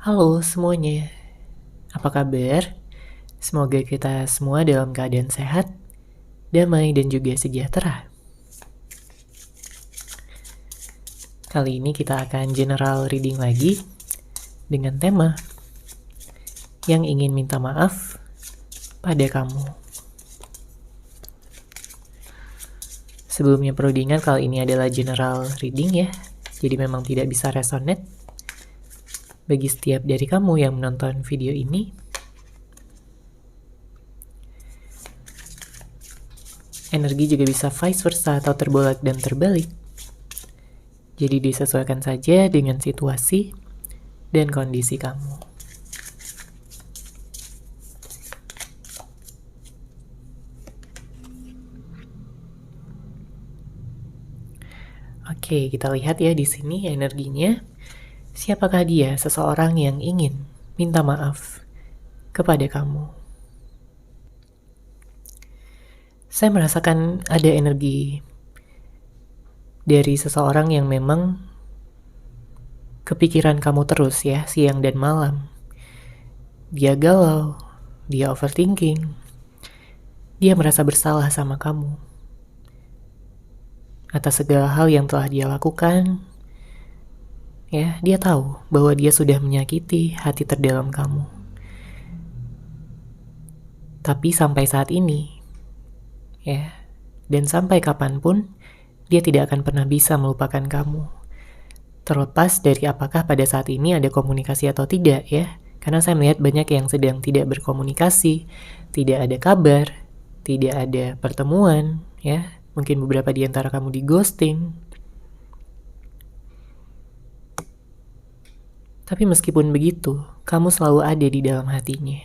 Halo semuanya, apa kabar? Semoga kita semua dalam keadaan sehat, damai, dan juga sejahtera. Kali ini kita akan general reading lagi dengan tema yang ingin minta maaf pada kamu. Sebelumnya perlu diingat kali ini adalah general reading ya, jadi memang tidak bisa resonate. Bagi setiap dari kamu yang menonton video ini, energi juga bisa vice versa atau terbolak dan terbalik. Jadi disesuaikan saja dengan situasi dan kondisi kamu. Oke, kita lihat ya di sini energinya. Siapakah dia, seseorang yang ingin minta maaf kepada kamu? Saya merasakan ada energi dari seseorang yang memang kepikiran kamu terus ya, siang dan malam. Dia galau, dia overthinking, dia merasa bersalah sama kamu atas segala hal yang telah dia lakukan. Ya, dia tahu bahwa dia sudah menyakiti hati terdalam kamu. Tapi sampai saat ini, ya, dan sampai kapanpun, dia tidak akan pernah bisa melupakan kamu. Terlepas dari apakah pada saat ini ada komunikasi atau tidak ya. Karena saya melihat banyak yang sedang tidak berkomunikasi, tidak ada kabar, tidak ada pertemuan ya. Mungkin beberapa di antara kamu di ghosting. Tapi meskipun begitu, kamu selalu ada di dalam hatinya.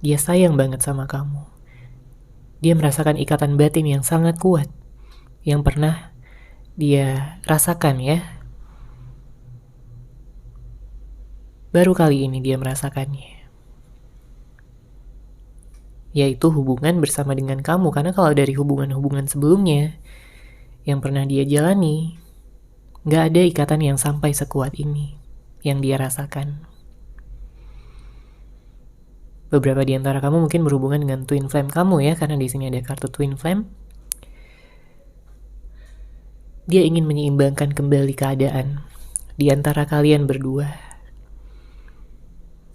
Dia sayang banget sama kamu. Dia merasakan ikatan batin yang sangat kuat, yang pernah dia rasakan ya. Baru kali ini dia merasakannya. Yaitu hubungan bersama dengan kamu. Karena kalau dari hubungan-hubungan sebelumnya yang pernah dia jalani, gak ada ikatan yang sampai sekuat ini yang dia rasakan. Beberapa di antara kamu mungkin berhubungan dengan twin flame kamu ya, karena di sini ada kartu twin flame. Dia ingin menyeimbangkan kembali keadaan di antara kalian berdua.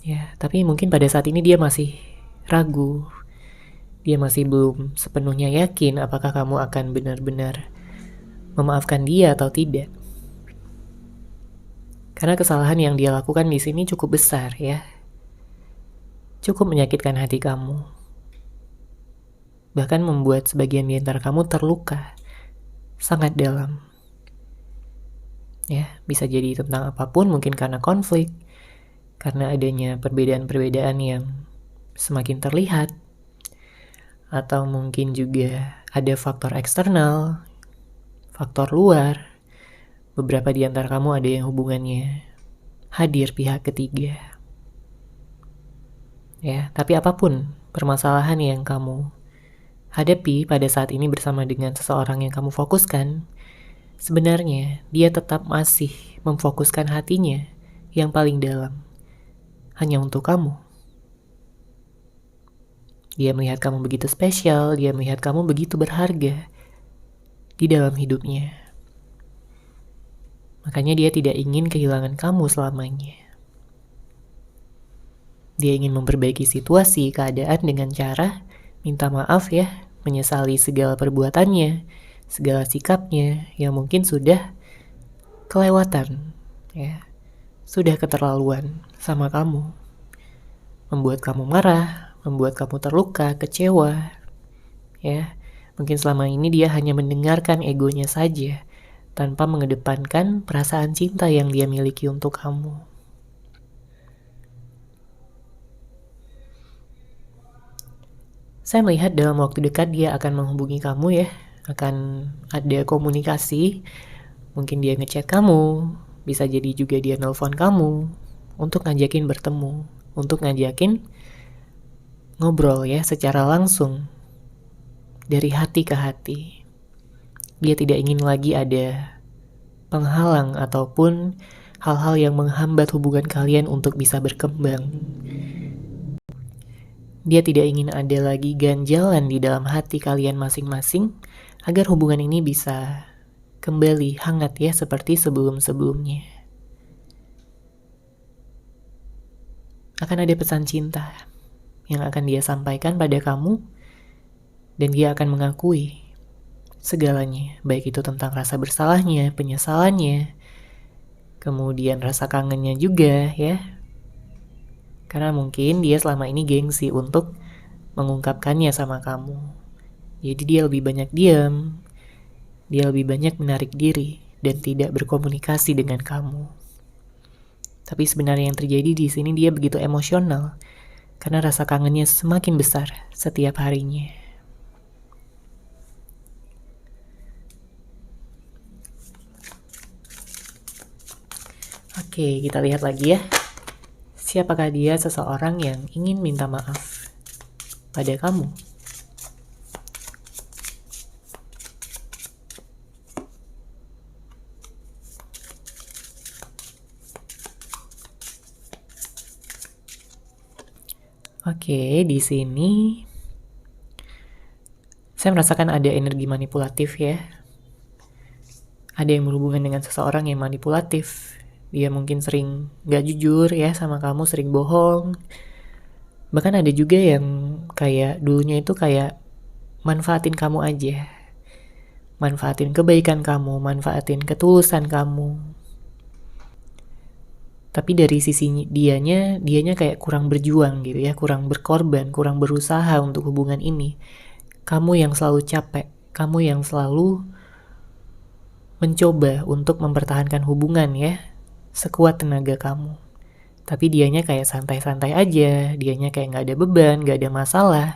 Ya, tapi mungkin pada saat ini dia masih ragu. Dia masih belum sepenuhnya yakin apakah kamu akan benar-benar memaafkan dia atau tidak. Karena kesalahan yang dia lakukan di sini cukup besar ya. Cukup menyakitkan hati kamu. Bahkan membuat sebagian di antara kamu terluka sangat dalam. Ya, bisa jadi tentang apapun, mungkin karena konflik, karena adanya perbedaan-perbedaan yang semakin terlihat, atau mungkin juga ada faktor eksternal, faktor luar. Beberapa di antara kamu ada yang hubungannya hadir pihak ketiga. Ya, tapi apapun permasalahan yang kamu hadapi pada saat ini bersama dengan seseorang yang kamu fokuskan, sebenarnya dia tetap masih memfokuskan hatinya yang paling dalam hanya untuk kamu. Dia melihat kamu begitu spesial, dia melihat kamu begitu berharga di dalam hidupnya. Makanya dia tidak ingin kehilangan kamu selamanya. Dia ingin memperbaiki situasi, keadaan dengan cara minta maaf ya, menyesali segala perbuatannya, segala sikapnya yang mungkin sudah kelewatan ya, sudah keterlaluan sama kamu. Membuat kamu marah, membuat kamu terluka, kecewa ya. Mungkin selama ini dia hanya mendengarkan egonya saja, tanpa mengedepankan perasaan cinta yang dia miliki untuk kamu. Saya melihat dalam waktu dekat dia akan menghubungi kamu ya, akan ada komunikasi. Mungkin dia ngechat kamu, bisa jadi juga dia nelpon kamu untuk ngajakin bertemu, untuk ngajakin ngobrol ya secara langsung dari hati ke hati. Dia tidak ingin lagi ada penghalang ataupun hal-hal yang menghambat hubungan kalian untuk bisa berkembang. Dia tidak ingin ada lagi ganjalan di dalam hati kalian masing-masing agar hubungan ini bisa kembali hangat ya seperti sebelum-sebelumnya. Akan ada pesan cinta yang akan dia sampaikan pada kamu dan dia akan mengakui segalanya, baik itu tentang rasa bersalahnya, penyesalannya, kemudian rasa kangennya juga ya. Karena mungkin dia selama ini gengsi untuk mengungkapkannya sama kamu. Jadi dia lebih banyak diam, dia lebih banyak menarik diri dan tidak berkomunikasi dengan kamu. Tapi sebenarnya yang terjadi di sini dia begitu emosional karena rasa kangennya semakin besar setiap harinya. Oke, kita lihat lagi ya. Siapakah dia seseorang yang ingin minta maaf pada kamu? Oke, di sini saya merasakan ada energi manipulatif ya. Ada yang berhubungan dengan seseorang yang manipulatif. Dia mungkin sering gak jujur ya sama kamu, sering bohong. Bahkan ada juga yang kayak dulunya itu kayak manfaatin kamu aja. Manfaatin kebaikan kamu, manfaatin ketulusan kamu. Tapi dari sisi dianya kayak kurang berjuang gitu ya, kurang berkorban, kurang berusaha untuk hubungan ini. Kamu yang selalu capek, kamu yang selalu mencoba untuk mempertahankan hubungan ya, sekuat tenaga kamu. Tapi dianya kayak santai-santai aja, dianya kayak gak ada beban, gak ada masalah.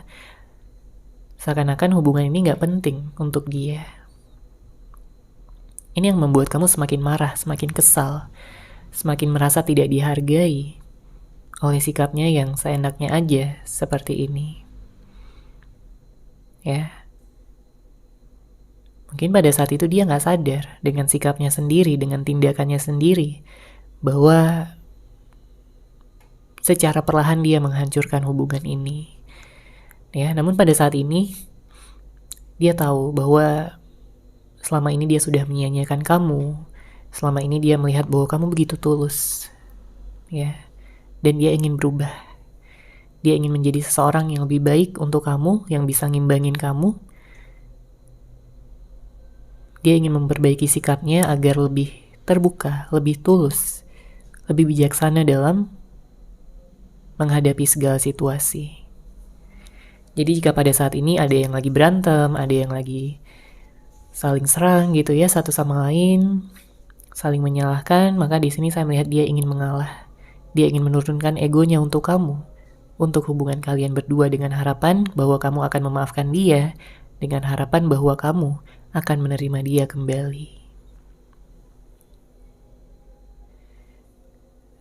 Seakan-akan hubungan ini gak penting untuk dia. Ini yang membuat kamu semakin marah, semakin kesal, semakin merasa tidak dihargai oleh sikapnya yang seenaknya aja seperti ini. Ya. Mungkin pada saat itu dia gak sadar dengan sikapnya sendiri, dengan tindakannya sendiri, bahwa secara perlahan dia menghancurkan hubungan ini. Ya, namun pada saat ini dia tahu bahwa selama ini dia sudah menyia-nyiakan kamu. Selama ini dia melihat bahwa kamu begitu tulus. Ya. Dan dia ingin berubah. Dia ingin menjadi seseorang yang lebih baik untuk kamu, yang bisa ngimbangin kamu. Dia ingin memperbaiki sikapnya agar lebih terbuka, lebih tulus, lebih bijaksana dalam menghadapi segala situasi. Jadi jika pada saat ini ada yang lagi berantem, ada yang lagi saling serang gitu ya satu sama lain, saling menyalahkan, maka di sini saya melihat dia ingin mengalah. Dia ingin menurunkan egonya untuk kamu, untuk hubungan kalian berdua dengan harapan bahwa kamu akan memaafkan dia, dengan harapan bahwa kamu akan menerima dia kembali.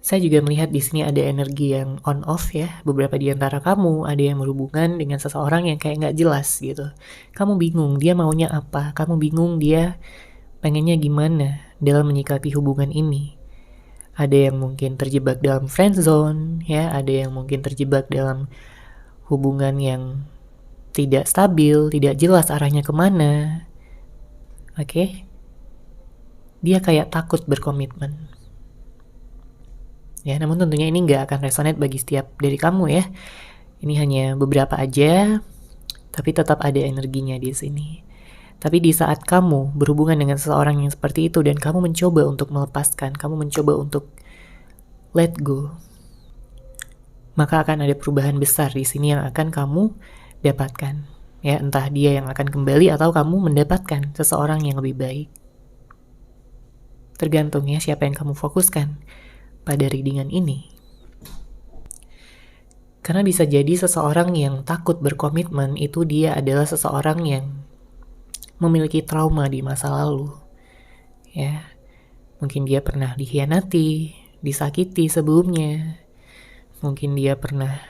Saya juga melihat di sini ada energi yang on off ya. Beberapa di antara kamu ada yang berhubungan dengan seseorang yang kayak nggak jelas gitu. Kamu bingung dia maunya apa, kamu bingung dia pengennya gimana dalam menyikapi hubungan ini. Ada yang mungkin terjebak dalam friend zone ya, ada yang mungkin terjebak dalam hubungan yang tidak stabil, tidak jelas arahnya kemana. Oke? Dia kayak takut berkomitmen. Ya, namun tentunya ini nggak akan resonate bagi setiap dari kamu ya. Ini hanya beberapa aja, tapi tetap ada energinya di sini. Tapi di saat kamu berhubungan dengan seseorang yang seperti itu dan kamu mencoba untuk melepaskan, kamu mencoba untuk let go, maka akan ada perubahan besar di sini yang akan kamu dapatkan. Ya, entah dia yang akan kembali atau kamu mendapatkan seseorang yang lebih baik. Tergantung ya siapa yang kamu fokuskan pada readingan ini. Karena bisa jadi seseorang yang takut berkomitmen itu dia adalah seseorang yang memiliki trauma di masa lalu. Ya, mungkin dia pernah dikhianati, disakiti sebelumnya. Mungkin dia pernah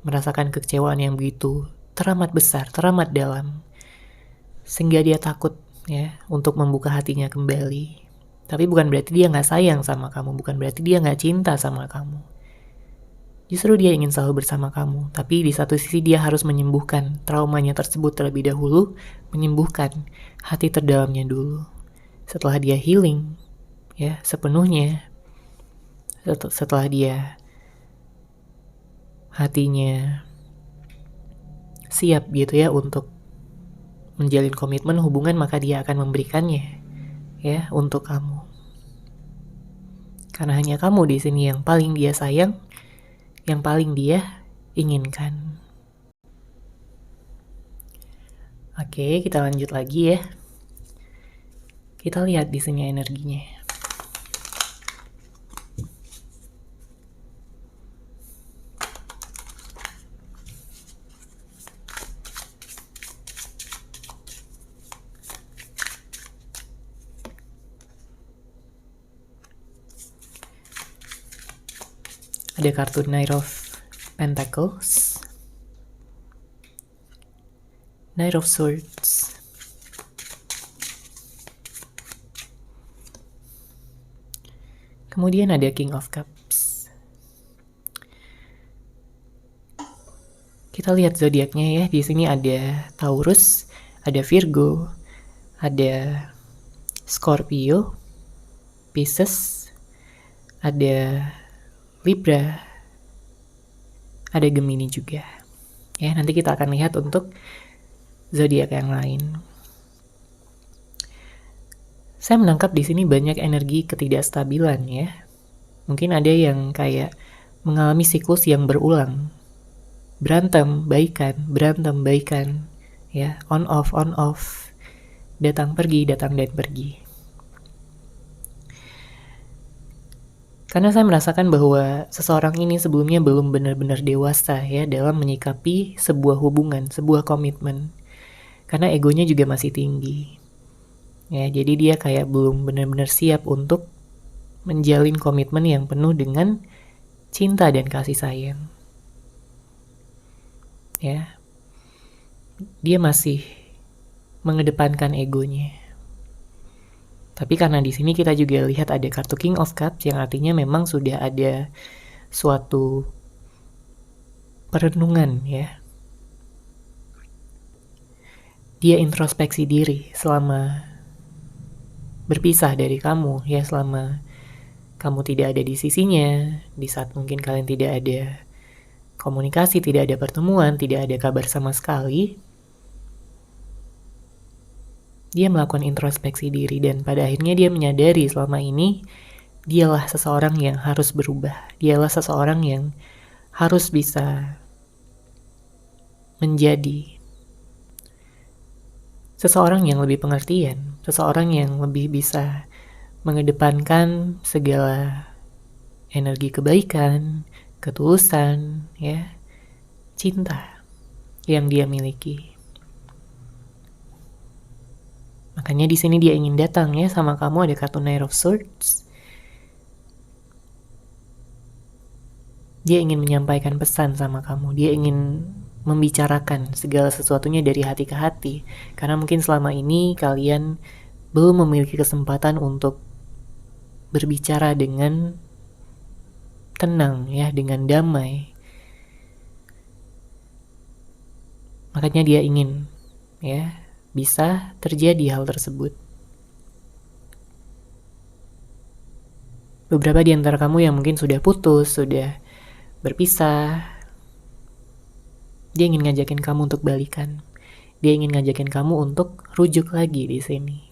merasakan kekecewaan yang begitu teramat besar, teramat dalam, sehingga dia takut ya untuk membuka hatinya kembali. Tapi bukan berarti dia gak sayang sama kamu, bukan berarti dia gak cinta sama kamu. Justru dia ingin selalu bersama kamu, tapi di satu sisi dia harus menyembuhkan traumanya tersebut terlebih dahulu, menyembuhkan hati terdalamnya dulu. Setelah dia healing, ya sepenuhnya, setelah dia hatinya siap gitu ya untuk menjalin komitmen hubungan, maka dia akan memberikannya ya untuk kamu. Karena hanya kamu di sini yang paling dia sayang, yang paling dia inginkan. Oke, kita lanjut lagi ya. Kita lihat di sini energinya. Ada kartu Knight of Pentacles, Knight of Swords, kemudian ada King of Cups. Kita lihat zodiaknya ya. Di sini ada Taurus, ada Virgo, ada Scorpio, Pisces, ada Libra, ada Gemini juga. Ya, nanti kita akan lihat untuk zodiak yang lain. Saya menangkap di sini banyak energi ketidakstabilan ya. Mungkin ada yang kayak mengalami siklus yang berulang. Berantem, baikan, ya, on off, datang pergi, datang dan pergi. Karena saya merasakan bahwa seseorang ini sebelumnya belum benar-benar dewasa ya dalam menyikapi sebuah hubungan, sebuah komitmen. Karena egonya juga masih tinggi. Ya, jadi dia kayak belum benar-benar siap untuk menjalin komitmen yang penuh dengan cinta dan kasih sayang. Ya. Dia masih mengedepankan egonya. Tapi karena di sini kita juga lihat ada kartu King of Cups yang artinya memang sudah ada suatu perenungan ya. Dia introspeksi diri selama berpisah dari kamu ya, selama kamu tidak ada di sisinya, di saat mungkin kalian tidak ada komunikasi, tidak ada pertemuan, tidak ada kabar sama sekali. Dia melakukan introspeksi diri dan pada akhirnya dia menyadari selama ini dialah seseorang yang harus berubah. Dialah seseorang yang harus bisa menjadi seseorang yang lebih pengertian, seseorang yang lebih bisa mengedepankan segala energi kebaikan, ketulusan, ya, cinta yang dia miliki. Makanya di sini dia ingin datang ya sama kamu, ada kartu Knight of Swords. Dia ingin menyampaikan pesan sama kamu. Dia ingin membicarakan segala sesuatunya dari hati ke hati. Karena mungkin selama ini kalian belum memiliki kesempatan untuk berbicara dengan tenang ya, dengan damai. Makanya dia ingin ya bisa terjadi hal tersebut. Beberapa di antara kamu yang mungkin sudah putus, sudah berpisah, dia ingin ngajakin kamu untuk balikan. Dia ingin ngajakin kamu untuk rujuk lagi di sini.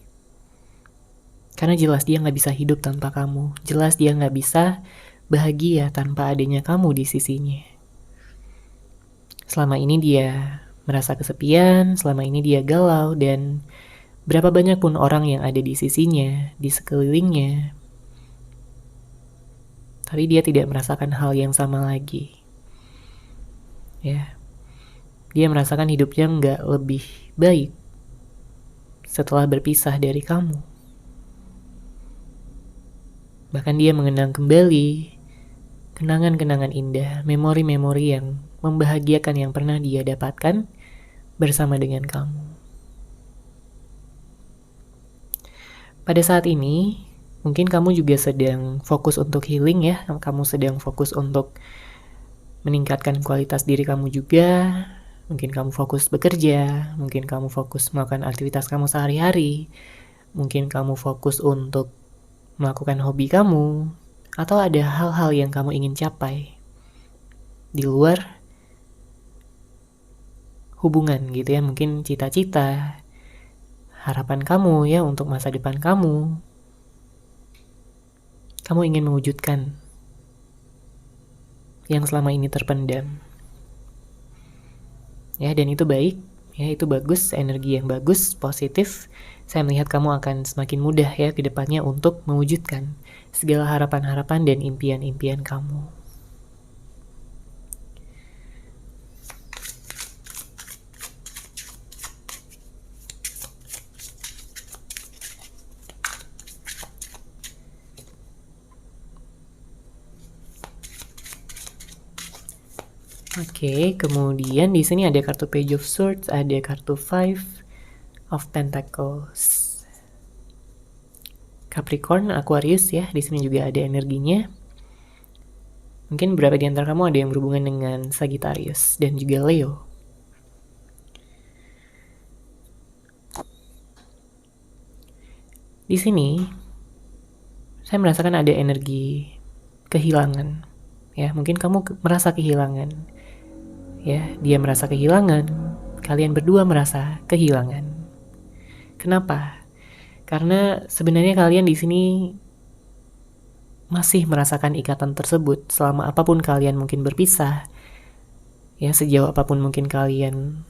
Karena jelas dia gak bisa hidup tanpa kamu. Jelas dia gak bisa bahagia tanpa adanya kamu di sisinya. Selama ini dia merasa kesepian, selama ini dia galau, dan berapa banyak pun orang yang ada di sisinya, di sekelilingnya, tapi dia tidak merasakan hal yang sama lagi. Ya, dia merasakan hidupnya nggak lebih baik setelah berpisah dari kamu. Bahkan dia mengenang kembali kenangan-kenangan indah, memori-memori yang membahagiakan yang pernah dia dapatkan bersama dengan kamu. Pada saat ini, Mungkin kamu juga sedang fokus untuk healing ya, kamu sedang fokus untuk meningkatkan kualitas diri kamu juga. Mungkin kamu fokus bekerja, mungkin kamu fokus melakukan aktivitas kamu sehari-hari, mungkin kamu fokus untuk melakukan hobi kamu, atau ada hal-hal yang kamu ingin capai di luar hubungan gitu ya, mungkin cita-cita, harapan kamu ya untuk masa depan kamu. Kamu ingin mewujudkan yang selama ini terpendam. Ya, dan itu baik, ya itu bagus, energi yang bagus, positif. Saya melihat kamu akan semakin mudah ya ke depannya untuk mewujudkan segala harapan-harapan dan impian-impian kamu. Oke, kemudian di sini ada kartu Page of Swords, ada kartu Five of Pentacles. Capricorn, Aquarius ya, di sini juga ada energinya. Mungkin beberapa di antara kamu ada yang berhubungan dengan Sagittarius dan juga Leo. Di sini saya merasakan ada energi kehilangan. Ya, mungkin kamu merasa kehilangan. Ya, dia merasa kehilangan, kalian berdua merasa kehilangan. Kenapa? Karena sebenarnya kalian di sini masih merasakan ikatan tersebut selama apapun kalian mungkin berpisah. Ya, sejauh apapun mungkin kalian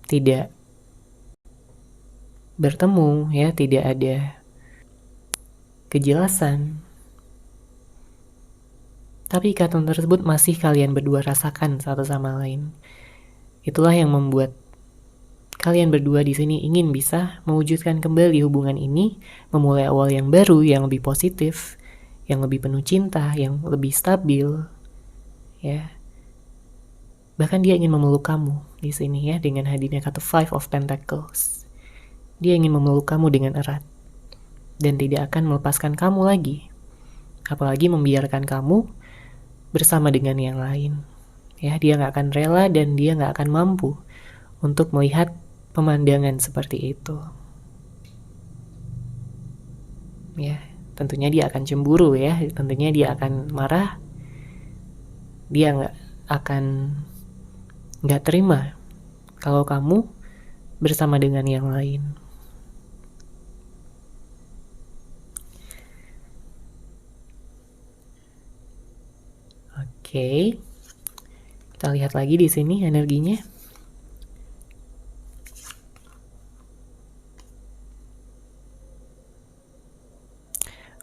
tidak bertemu, ya, tidak ada kejelasan. Tapi ikatan tersebut masih kalian berdua rasakan satu sama lain. Itulah yang membuat kalian berdua di sini ingin bisa mewujudkan kembali hubungan ini, memulai awal yang baru, yang lebih positif, yang lebih penuh cinta, yang lebih stabil. Ya. Bahkan dia ingin memeluk kamu di sini ya dengan hadirnya kartu Five of Pentacles. Dia ingin memeluk kamu dengan erat dan tidak akan melepaskan kamu lagi. Apalagi membiarkan kamu bersama dengan yang lain. Ya, dia nggak akan rela dan dia nggak akan mampu untuk melihat pemandangan seperti itu. Ya, tentunya dia akan cemburu ya, tentunya dia akan marah. Dia nggak terima kalau kamu bersama dengan yang lain. Oke, kita lihat lagi di sini energinya.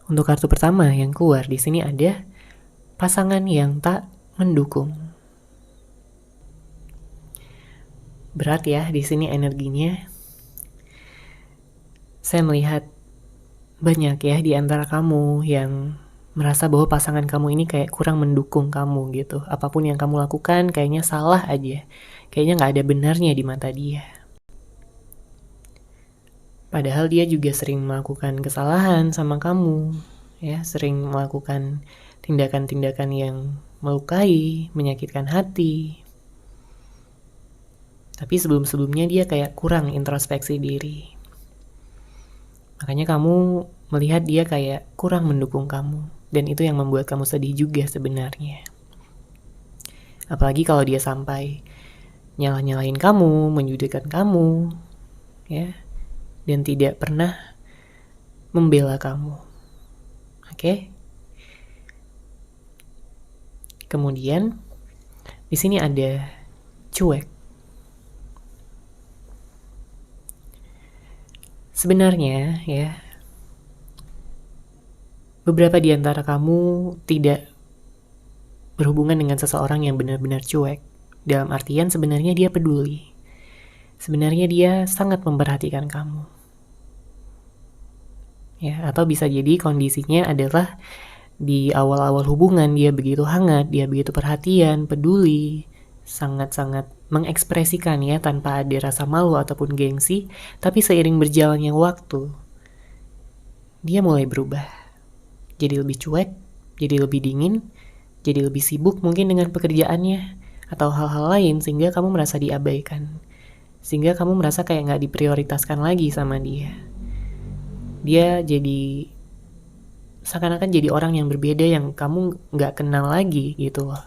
Untuk kartu pertama yang keluar di sini ada pasangan yang tak mendukung. Berat ya di sini energinya. Saya melihat banyak ya di antara kamu yang merasa bahwa pasangan kamu ini kayak kurang mendukung kamu gitu. Apapun yang kamu lakukan kayaknya salah aja. Kayaknya nggak ada benarnya di mata dia. Padahal dia juga sering melakukan kesalahan sama kamu. Ya, sering melakukan tindakan-tindakan yang melukai, menyakitkan hati. Tapi sebelum-sebelumnya dia kayak kurang introspeksi diri. Makanya kamu melihat dia kayak kurang mendukung kamu. Dan itu yang membuat kamu sedih juga sebenarnya. Apalagi kalau dia sampai nyalah-nyalahin kamu, menjudikkan kamu, ya, dan tidak pernah membela kamu. Oke? Kemudian di sini ada cuek. Sebenarnya ya, beberapa di antara kamu tidak berhubungan dengan seseorang yang benar-benar cuek. Dalam artian sebenarnya dia peduli. Sebenarnya dia sangat memperhatikan kamu. Ya, atau bisa jadi kondisinya adalah di awal-awal hubungan dia begitu hangat, dia begitu perhatian, peduli, sangat-sangat mengekspresikan ya tanpa ada rasa malu ataupun gengsi, tapi seiring berjalannya waktu, dia mulai berubah. Jadi lebih cuek, jadi lebih dingin, jadi lebih sibuk mungkin dengan pekerjaannya, atau hal-hal lain sehingga kamu merasa diabaikan. Sehingga kamu merasa kayak gak diprioritaskan lagi sama dia. Dia jadi seakan-akan jadi orang yang berbeda yang kamu gak kenal lagi gitu loh.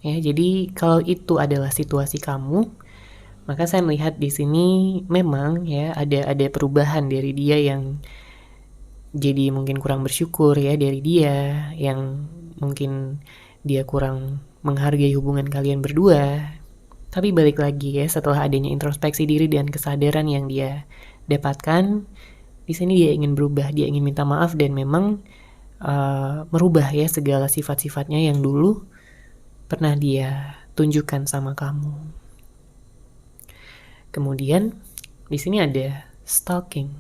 Ya, jadi kalau itu adalah situasi kamu, maka saya melihat di sini memang ya ada perubahan dari dia yang jadi mungkin kurang bersyukur ya dari dia, yang mungkin dia kurang menghargai hubungan kalian berdua. Tapi balik lagi ya, setelah adanya introspeksi diri dan kesadaran yang dia dapatkan, di sini dia ingin berubah, dia ingin minta maaf dan memang merubah ya segala sifat-sifatnya yang dulu pernah dia tunjukkan sama kamu. Kemudian di sini ada stalking.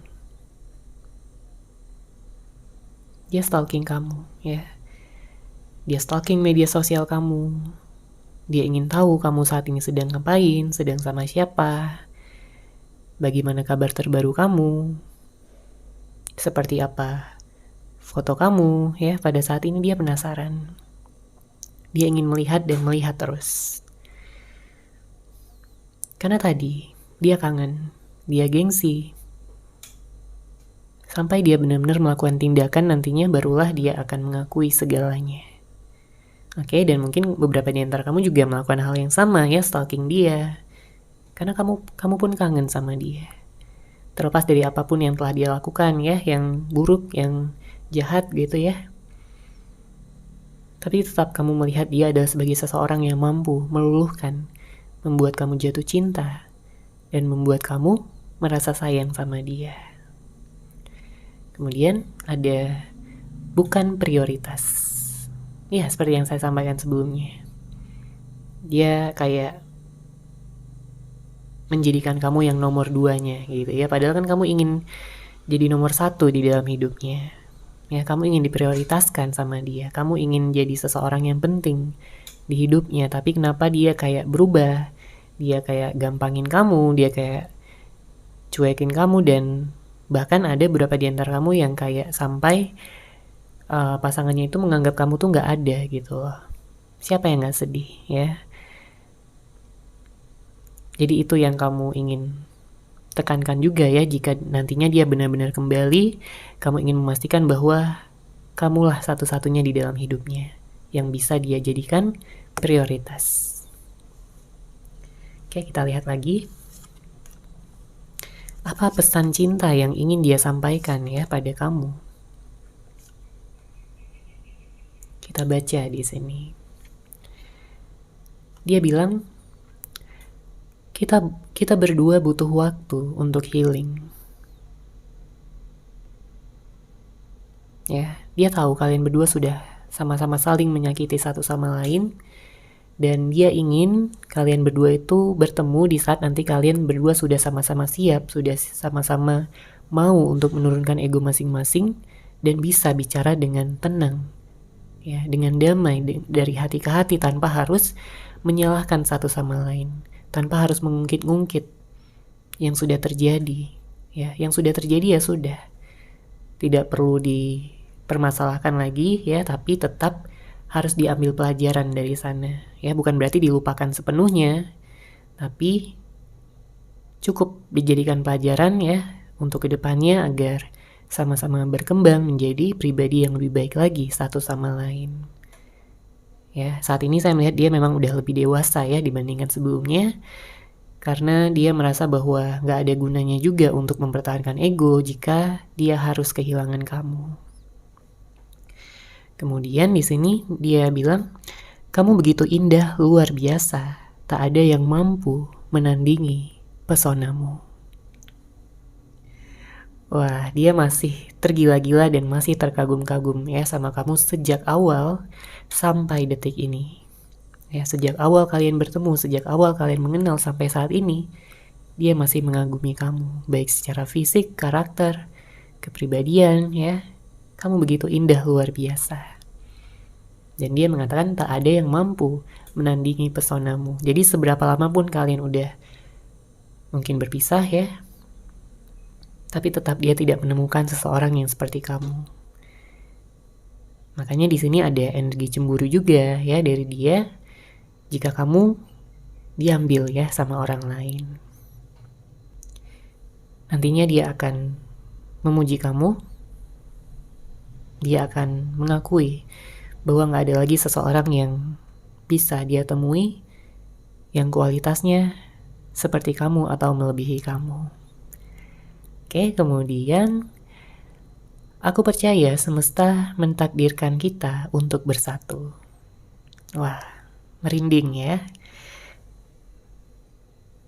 Dia stalking kamu ya. Dia stalking media sosial kamu. Dia ingin tahu kamu saat ini sedang ngapain, sedang sama siapa, bagaimana kabar terbaru kamu, seperti apa foto kamu ya. Pada saat ini dia penasaran. Dia ingin melihat dan melihat terus. Karena tadi dia kangen, dia gengsi. Sampai dia benar-benar melakukan tindakan, nantinya barulah dia akan mengakui segalanya. Oke, dan mungkin beberapa di antara kamu juga melakukan hal yang sama ya, stalking dia. Karena kamu pun kangen sama dia. Terlepas dari apapun yang telah dia lakukan ya, yang buruk, yang jahat gitu ya. Tapi tetap kamu melihat dia adalah sebagai seseorang yang mampu meluluhkan, membuat kamu jatuh cinta, dan membuat kamu merasa sayang sama dia. Kemudian ada bukan prioritas. Ya, seperti yang saya sampaikan sebelumnya. Dia kayak menjadikan kamu yang nomor 2-nya gitu ya. Padahal kan kamu ingin jadi nomor 1 di dalam hidupnya. Ya, kamu ingin diprioritaskan sama dia. Kamu ingin jadi seseorang yang penting di hidupnya. Tapi kenapa dia kayak berubah? Dia kayak gampangin kamu, dia kayak cuekin kamu, dan bahkan ada beberapa di antara kamu yang kayak sampai pasangannya itu menganggap kamu tuh gak ada gitu loh. Siapa yang gak sedih ya? Jadi itu yang kamu ingin tekankan juga ya, jika nantinya dia benar-benar kembali, kamu ingin memastikan bahwa kamulah satu-satunya di dalam hidupnya yang bisa dia jadikan prioritas. Oke, kita lihat lagi. Apa pesan cinta yang ingin dia sampaikan ya pada kamu? Kita baca di sini. Dia bilang, kita berdua butuh waktu untuk healing. Ya, dia tahu kalian berdua sudah sama-sama saling menyakiti satu sama lain, dan dia ingin kalian berdua itu bertemu di saat nanti kalian berdua sudah sama-sama siap, sudah sama-sama mau untuk menurunkan ego masing-masing dan bisa bicara dengan tenang, ya, dengan damai dari hati ke hati tanpa harus menyalahkan satu sama lain, tanpa harus mengungkit-ungkit yang sudah terjadi. Ya, yang sudah terjadi ya sudah, tidak perlu dipermasalahkan lagi ya, tapi tetap harus diambil pelajaran dari sana. Ya, bukan berarti dilupakan sepenuhnya, tapi cukup dijadikan pelajaran ya untuk kedepannya agar sama-sama berkembang menjadi pribadi yang lebih baik lagi satu sama lain. Ya, saat ini saya melihat dia memang udah lebih dewasa ya dibandingkan sebelumnya, karena dia merasa bahwa gak ada gunanya juga untuk mempertahankan ego jika dia harus kehilangan kamu. Kemudian di sini dia bilang, kamu begitu indah, luar biasa, tak ada yang mampu menandingi pesonamu. Wah, dia masih tergila-gila dan masih terkagum-kagum ya sama kamu sejak awal sampai detik ini. Ya, sejak awal kalian bertemu, sejak awal kalian mengenal sampai saat ini, dia masih mengagumi kamu, baik secara fisik, karakter, kepribadian ya. Kamu begitu indah, luar biasa. Dan dia mengatakan tak ada yang mampu menandingi pesonamu. Jadi seberapa lama pun kalian udah mungkin berpisah ya, tapi tetap dia tidak menemukan seseorang yang seperti kamu. Makanya di sini ada energi cemburu juga ya dari dia jika kamu diambil ya sama orang lain. Nantinya dia akan memuji kamu, dia akan mengakui bahwa gak ada lagi seseorang yang bisa dia temui yang kualitasnya seperti kamu atau melebihi kamu. Oke, kemudian aku percaya semesta mentakdirkan kita untuk bersatu. Wah, merinding ya.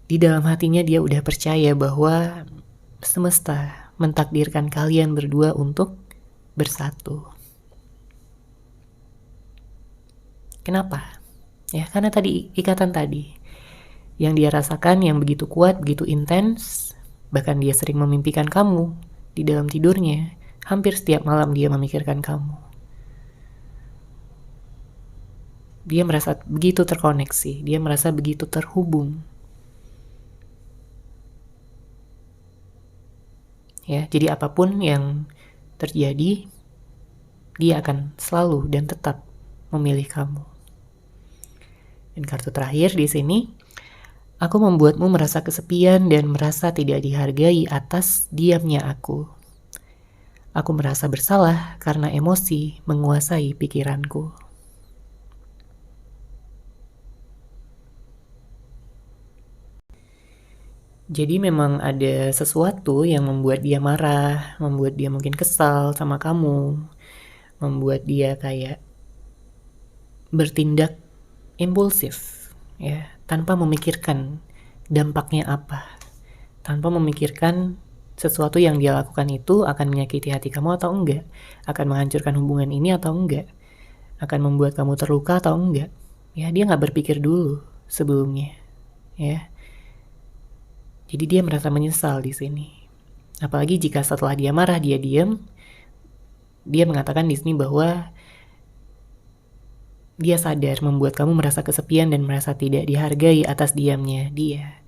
Di dalam hatinya dia udah percaya bahwa semesta mentakdirkan kalian berdua untuk bersatu. Kenapa? Ya, karena tadi ikatan tadi yang dia rasakan yang begitu kuat, begitu intens. Bahkan dia sering memimpikan kamu di dalam tidurnya. Hampir setiap malam dia memikirkan kamu. Dia merasa begitu terkoneksi, dia merasa begitu terhubung. Ya, jadi apapun yang terjadi, dia akan selalu dan tetap memilih kamu. Dan kartu terakhir di sini, aku membuatmu merasa kesepian dan merasa tidak dihargai atas diamnya aku. Aku merasa bersalah karena emosi menguasai pikiranku. Jadi memang ada sesuatu yang membuat dia marah, membuat dia mungkin kesal sama kamu, membuat dia kayak bertindak impulsif, ya, tanpa memikirkan dampaknya apa, tanpa memikirkan sesuatu yang dia lakukan itu akan menyakiti hati kamu atau enggak, akan menghancurkan hubungan ini atau enggak, akan membuat kamu terluka atau enggak. Ya, dia nggak berpikir dulu sebelumnya, ya. Jadi dia merasa menyesal di sini. Apalagi jika setelah dia marah dia diam, dia mengatakan di sini bahwa dia sadar membuat kamu merasa kesepian dan merasa tidak dihargai atas diamnya dia.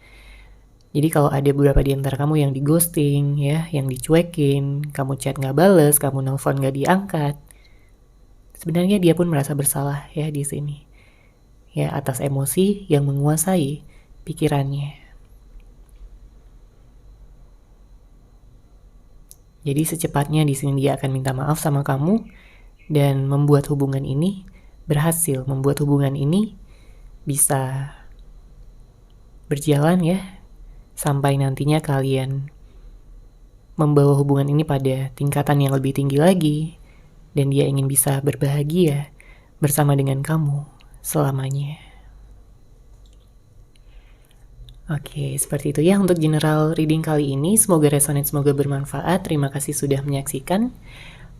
Jadi kalau ada beberapa di antara kamu yang di ghosting ya, yang dicuekin, kamu chat nggak bales, kamu nelpon nggak diangkat, sebenarnya dia pun merasa bersalah ya di sini. Ya, atas emosi yang menguasai pikirannya. Jadi secepatnya di sini dia akan minta maaf sama kamu dan membuat hubungan ini berhasil, membuat hubungan ini bisa berjalan ya, sampai nantinya kalian membawa hubungan ini pada tingkatan yang lebih tinggi lagi, dan dia ingin bisa berbahagia bersama dengan kamu selamanya. Oke, seperti itu ya untuk general reading kali ini. Semoga resonate, semoga bermanfaat. Terima kasih sudah menyaksikan.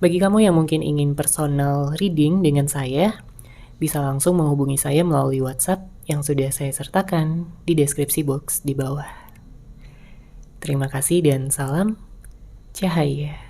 Bagi kamu yang mungkin ingin personal reading dengan saya, bisa langsung menghubungi saya melalui WhatsApp yang sudah saya sertakan di deskripsi box di bawah. Terima kasih dan salam cahaya.